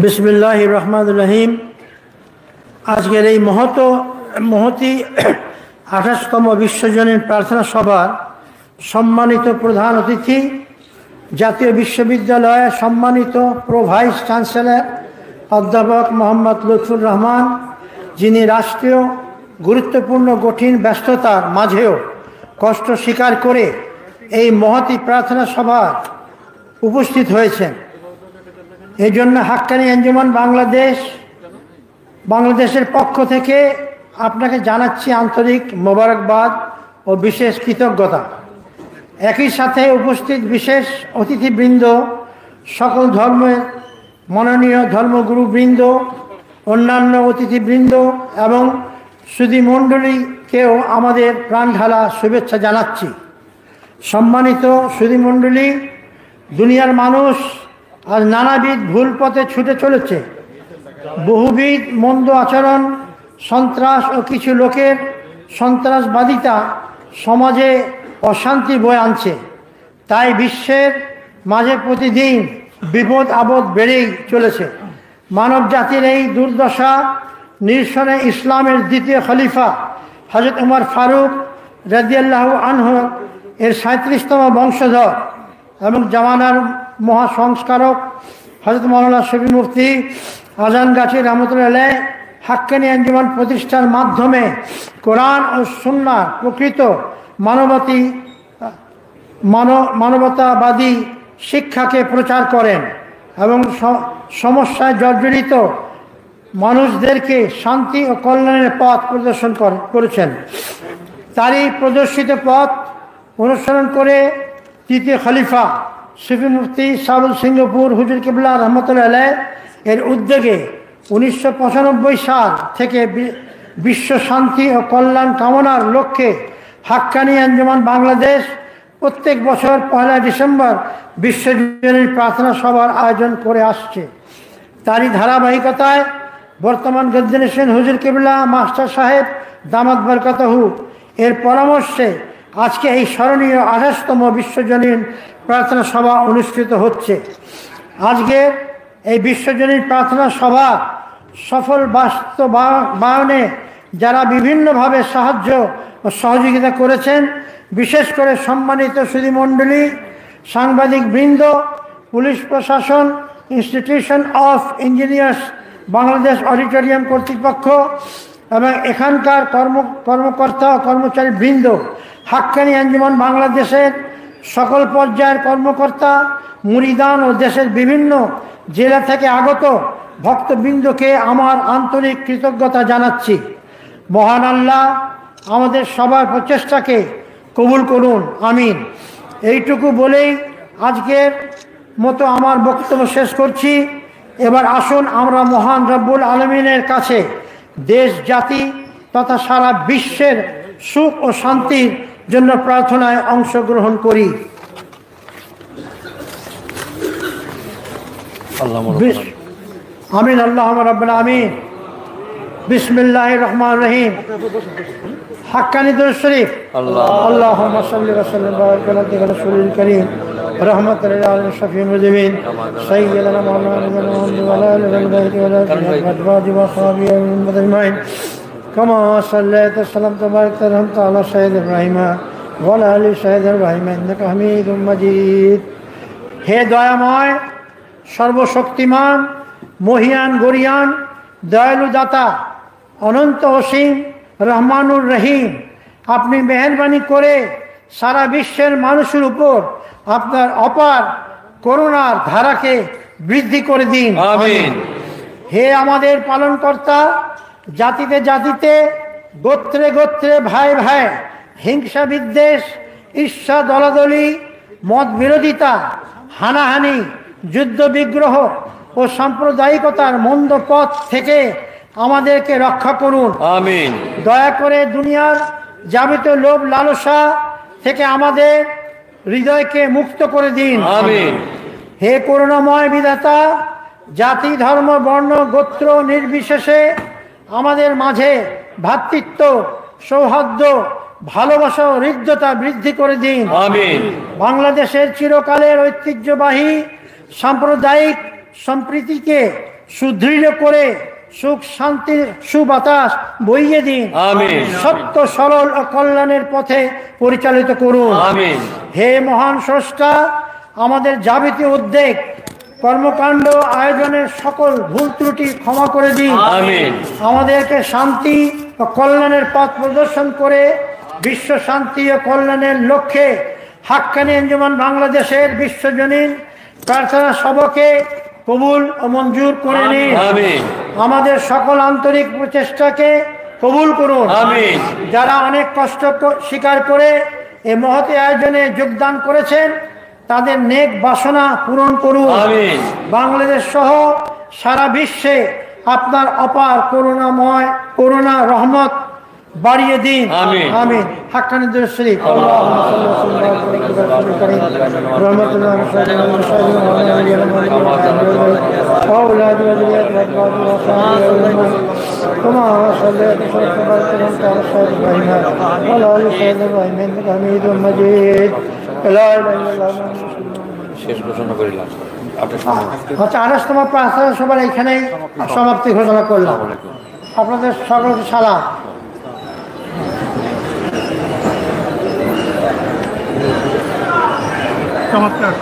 বিসমিল্লাহির রহমানির রহিম। আজকের এই মহতি 28তম বিশ্বজনীন প্রার্থনা সভার সম্মানিত প্রধান অতিথি, জাতীয় বিশ্ববিদ্যালয়ের সম্মানিত প্রো ভাইস চ্যান্সেলর অধ্যাপক মোহাম্মদ লুৎফুর রহমান, যিনি রাষ্ট্রীয় গুরুত্বপূর্ণ কঠিন ব্যস্ততার মাঝেও কষ্ট স্বীকার করে এই মহতি প্রার্থনা সভা উপস্থিত হয়েছেন। এই জন্য হাক্কানি আঞ্জুমান বাংলাদেশের পক্ষ থেকে আপনাকে জানাচ্ছি আন্তরিক মোবারকবাদ ও বিশেষ কৃতজ্ঞতা। একই সাথে উপস্থিত বিশেষ অতিথিবৃন্দ, সকল ধর্মের মননীয় ধর্মগুরুবৃন্দ, অন্যান্য অতিথিবৃন্দ এবং সুধীমণ্ডলীকেও আমাদের প্রাণঢালা শুভেচ্ছা জানাচ্ছি। সম্মানিত সুধীমণ্ডলী, দুনিয়ার মানুষ আজ নানাবিধ ভুল পথে ছুটে চলেছে। বহুবিধ মন্দ আচরণ, সন্ত্রাস ও কিছু লোকের সন্ত্রাসবাদিতা সমাজে অশান্তি বয়ে আনছে। তাই বিশ্বের মাঝে প্রতিদিন বিপদ আপদ বেড়েই চলেছে। মানব জাতির এই দুর্দশা নিরসনে ইসলামের দ্বিতীয় খলিফা হযরত উমর ফারুক রাদিয়াল্লাহু আনহু এর 37তম বংশধর এবং জামানার মহাসংস্কারক হযরত মাওলানা শফি মুফতি আজানগাছি রহমতুল্লাহ আলাইহ হাক্কানি আঞ্জুমান প্রতিষ্ঠার মাধ্যমে কোরআন ও সুন্নাহ প্রকৃত মানবতাবাদী শিক্ষাকে প্রচার করেন এবং সমস্যায় জর্জরিত মানুষদেরকে শান্তি ও কল্যাণের পথ প্রদর্শন করেছেন। তারই প্রদর্শিত পথ অনুসরণ করে তৃতীয় খলিফা সুফি মুফতি সাবুল সিঙ্গাপুর হুজুর কিবলা রহমতুল্লাহ আলাইহ এর উদ্যোগে 1995 সাল থেকে বিশ্ব শান্তি ও কল্যাণ কামনার লক্ষ্যে হাক্কানি আঞ্জুমান বাংলাদেশ প্রত্যেক বছর 1 ডিসেম্বর বিশ্বজনীন প্রার্থনা সভার আয়োজন করে আসছে। তারই ধারাবাহিকতায় বর্তমান গদ্দানিসেন হুজুর কিবলা মাস্টার সাহেব দামাত বরকাতহু এর পরামর্শে আজকে এই স্মরণীয় 28তম বিশ্বজনীন প্রার্থনা সভা অনুষ্ঠিত হচ্ছে। আজকের এই বিশ্বজনীন প্রার্থনা সভা সফল বাস্তবায়নে যারা বিভিন্নভাবে সাহায্য ও সহযোগিতা করেছেন, বিশেষ করে সম্মানিত সুধীমণ্ডলী, সাংবাদিক বৃন্দ, পুলিশ প্রশাসন, institution of engineers Bangladesh auditorium কর্তৃপক্ষ এবং এখানকার কর্মকর্তা ও কর্মচারী বৃন্দ, হাক্কানি আঞ্জুমান বাংলাদেশের সকল পর্যায়ের কর্মকর্তা, মুরিদান ও দেশের বিভিন্ন জেলা থেকে আগত ভক্তবৃন্দকে আমার আন্তরিক কৃতজ্ঞতা জানাচ্ছি। মহান আল্লাহ আমাদের সবার প্রচেষ্টাকে কবুল করুন, আমিন। এইটুকু বলেই আজকের মতো আমার বক্তব্য শেষ করছি। এবার আসুন আমরা মহান রব্বুল আলামিনের কাছে দেশ, জাতি তথা সারা বিশ্বের সুখ ও শান্তির জন্য প্রার্থনায় অংশগ্রহণ করি। আমিন। আল্লাহুম্মা রাব্বানা আমিন। বিসমিল্লাহির রহমানির রহিম। হাক্কানি দুরূদ শরীফ। আল্লাহুম্মা সাল্লি ওয়া সাল্লিম ওয়া বারিক আলা রাসূলিল কারীম রাহমাতুল লিল আলামিন শাফিউল মুজনিবিন সাইয়্যিদানা মুহাম্মাদিন ওয়া আলা আলিহি ওয়া সাহবিহি ওয়া সাল্লাম আজমাইন। কামা সাল্লাইতা সাল্লামতা বারাকতা রাহমাতা আলা সাইয়্যিদিনা ইব্রাহিম ওয়া আলা আলি সাইয়্যিদিনা ইব্রাহিম ইন্নাকা হামিদুম মাজিদ। হে দয়াময়, সর্বশক্তিমান, মহিয়ান, গরিয়ান, দয়ালু দাতা, অনন্ত অসীম, রহমানুর রহিম, আপনি মেহেরবানি করে সারা বিশ্বের মানুষের উপর আপনার অপার করুণার ধারাকে বৃদ্ধি করে দিন, আমিন। হে আমাদের পালনকর্তা, জাতিতে জাতিতে, গোত্রে গোত্রে, ভাই ভাই হিংসা বিদ্বেষ, ঈর্ষা, দলাদলি, মত বিরোধিতা, হানাহানি, যুদ্ধ বিগ্রহ ও সাম্প্রদায়িকতার মন্দ পথ থেকে আমাদেরকে রক্ষা করুন, আমিন। দয়া করে দুনিয়ার যাবতীয় লোভ লালসা থেকে আমাদের হৃদয়কে মুক্ত করে দিন, আমিন। হে করুণাময় বিধাতা, জাতি, ধর্ম, বর্ণ, গোত্র নির্বিশেষে আমাদের মাঝে ভ্রাতৃত্ব, সৌহার্দ্য, ভালোবাসা ও হৃদ্যতা বৃদ্ধি করে দিন, আমিন। বাংলাদেশের চিরকালের ঐতিহ্যবাহী সাম্প্রদায়িক সম্প্রীতিকে সুদৃঢ় করে সুখ শান্তির সুবাতাস বইয়ে দিন। আমিন। সত্য সরল ও কল্যাণের পথে পরিচালিত করুন। আমিন। হে মহান স্রষ্টা, আমাদের যাবতীয় উদ্যোগ কর্মকাণ্ড আয়োজনের সকল ভুল ত্রুটি ক্ষমা করে দিন। আমিন। আমাদেরকে শান্তি ও কল্যাণের পথ প্রদর্শন করে বিশ্ব শান্তি ও কল্যাণের লক্ষ্যে হাক্কানি আঞ্জুমান বাংলাদেশের বিশ্বজনীন প্রার্থনা সভাকে কবুল ও মঞ্জুর করে নিন। আমিন। আমাদের সকল আন্তরিক প্রচেষ্টাকে কবুল করুন। আমিন। যারা অনেক কষ্ট স্বীকার করে এই মহতি আয়োজনে যোগদান করেছেন তাদের নেক বাসনা পূরণ করুন। আমিন। বাংলাদেশ সহ সারা বিশ্বে আপনার অপার করুণা রহমত বাড়িয়ে দিন। আমিন। আমিন। হাক্কানি দুরূদ শরীফ। শেষ ঘোষণা করিলাম। আচ্ছা, 28তম প্রার্থনা সবার এখানেই সমাপ্তি ঘোষণা করলাম। আপনাদের সকলকে সালাম। চমৎকার।